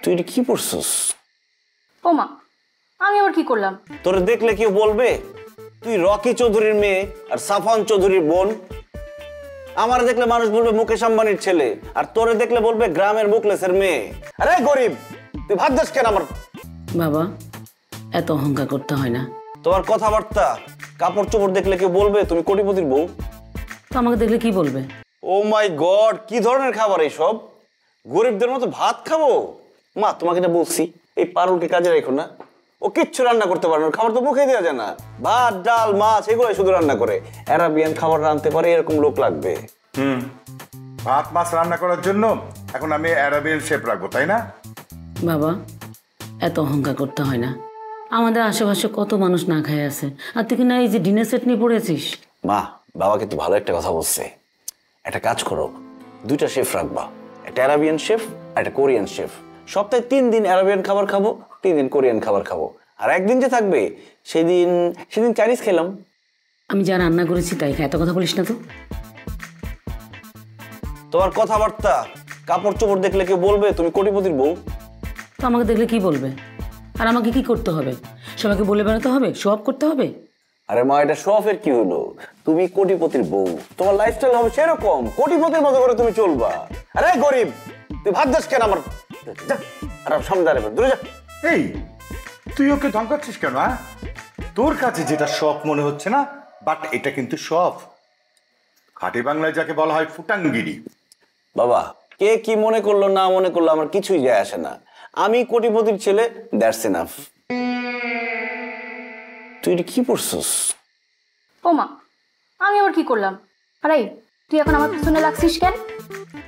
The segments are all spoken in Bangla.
তুই এটা কি পড়ছস? ও মা, আমি আবার কি করলাম? তোরে দেখলে কেউ বলবে তুই রকি চৌধুরীর মেয়ে আর সাফান চৌধুরীর বোন? আমার দেখলে মানুষ বলবে মুকেশ আম্বানির ছেলে, আর তোরে দেখলে বলবে গ্রামের মুকলেসের মেয়ে। আরে গরিব, তুই ভাত দাস কেন আমার? বাবা, এত অহংকার করতে হয় না। তোমার কথাবার্তা, কাপড় চোপড় দেখলে কেউ বলবে তুমি কোটিপতির বউ। তো আমাকে দেখলে কি বলবে? ও মাই গড, কি ধরনের খাবার এইসব? গরিবদের মতো ভাত খাবো? মা, তোমাকে না বলছি এই পারুলকে কাজে রেখো না। ও কিচ্ছু রান্না করতে পারে না, খাবার তো মুখে দেওয়া যায় না। ভাত ডাল মাছ এগুলো শুধু রান্না করে। অ্যারাবিয়ান খাবার রাঁধতে পারে এরকম লোক লাগবে। ভাত মাছ রান্না করার জন্য এখন আমি অ্যারাবিয়ান শেফ রাখবো, তাই না? বাবা, এত অহংকার করতে হয় না। আমাদের আশেপাশে কত মানুষ না খায় আছে, আর তুই কিনা এই যে ডিনার সেট নিয়ে পড়েছিস। মা, বাবা কিন্তু ভালো একটা কথা বলছে। একটা কাজ করো, দুইটা শেফ রাখবা, একটা অ্যারাবিয়ান শেফ আর একটা কোরিয়ান শেফ। সপ্তাহে 3 দিন অ্যারাবিয়ান খাবার খাবো, 3 দিন কোরিয়ান খাবার খাবো। আর একদিন যে থাকবে সেদিন চাইনিজ খেলাম। আমি যা রান্না করেছি তাই এত কথা বলিস না তো। তোমার কথাবার্তা, কাপড় চোপড় দেখলে কেউ বলবে তুমি কোটিপতির বউ। তো আমাকে দেখলে কি বলবে? আর আমাকে কি করতে হবে? সবাইকে বলে বেড়াতে হবে, সব করতে হবে? আরে মা, এটা শখের কি হলো? তুমি কোটিপতির বউ, তোমার লাইফস্টাইল হবে সেরকম, কোটিপতির মতো করে তুমি চলবা। আরে গরিব, তুই ভাত দাস কেন আমার? যা, আর সামনে দাঁড়াবে, দূরে যা। এই, তুই ওকে ধমকাচ্ছিস কেন? তোর কাছে যেটা শখ মনে হচ্ছে না, বাট এটা কিন্তু শখ। খাঁটি বাংলায় যাকে বলা হয় ফুটাঙ্গিরি। বাবা, কে কি মনে করলো না মনে করলো আমার কিছুই যায় আসে না। আমি কোটিপতির ছেলে, দ্যাটস এনাফ। তুই এটা কি পড়ছস? ও মা, আমি আবার কি করলাম? আরে তুই এখন আমার পিছনে লাগছিস কেন?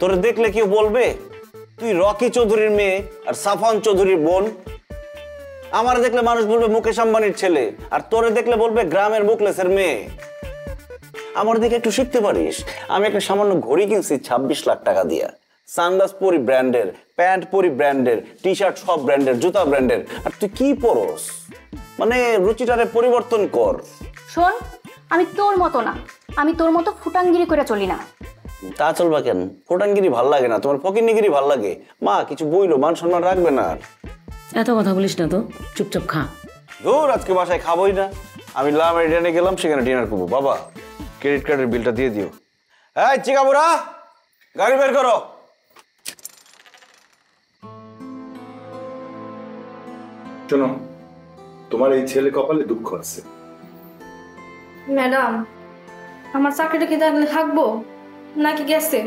তোরে দেখলে কেউ বলবে তুই রকি চৌধুরীর মেয়ে আর সাফান চৌধুরীর বোন? আমার দেখলে মানুষ বলবে মুকেশ আম্বানির ছেলে, আর তোরে দেখলে বলবে গ্রামের মুকলেসের মেয়ে। আমার দিকে একটু শিখতে পারিস। আমি একটা সামান্য ঘড়ি কিনছি 26 লাখ টাকা দিয়া, সানগ্লাস পরি ব্র্যান্ডের, প্যান্ট পরি ব্র্যান্ডের, টি শার্ট সব ব্র্যান্ডের, জুতা ব্র্যান্ডের। আর তুই কি পরস? মানে রুচিটারে পরিবর্তন কর। শোন, আমি তোর মতো না, আমি তোর মতো ফুটাঙ্গিরি করে চলি না। তা চলবা কেন? ফোটাঙ্গিরি ভাল লাগে না, তোমার ফকিন্নিগিরি ভাল লাগে। মা, কিছু বইলো, মান সম্মান রাখবে না। এত কথা বলিস না তো, চুপচাপ খা। ধুর, আজকে বাসায় খাবোই না। আমি লামেরিডিয়ানে গেলাম, সেখানে ডিনার করবো। বাবা, ক্রেডিট কার্ডের বিলটা দিয়ে দিও। এই চিকাবুড়া, গাড়ি বের করো। শোনো, তোমার এই ছেলে কপালে দুঃখ আছে। ম্যাডাম, আমার চাকরিটা কি তাহলে থাকবো নাকি গেছে?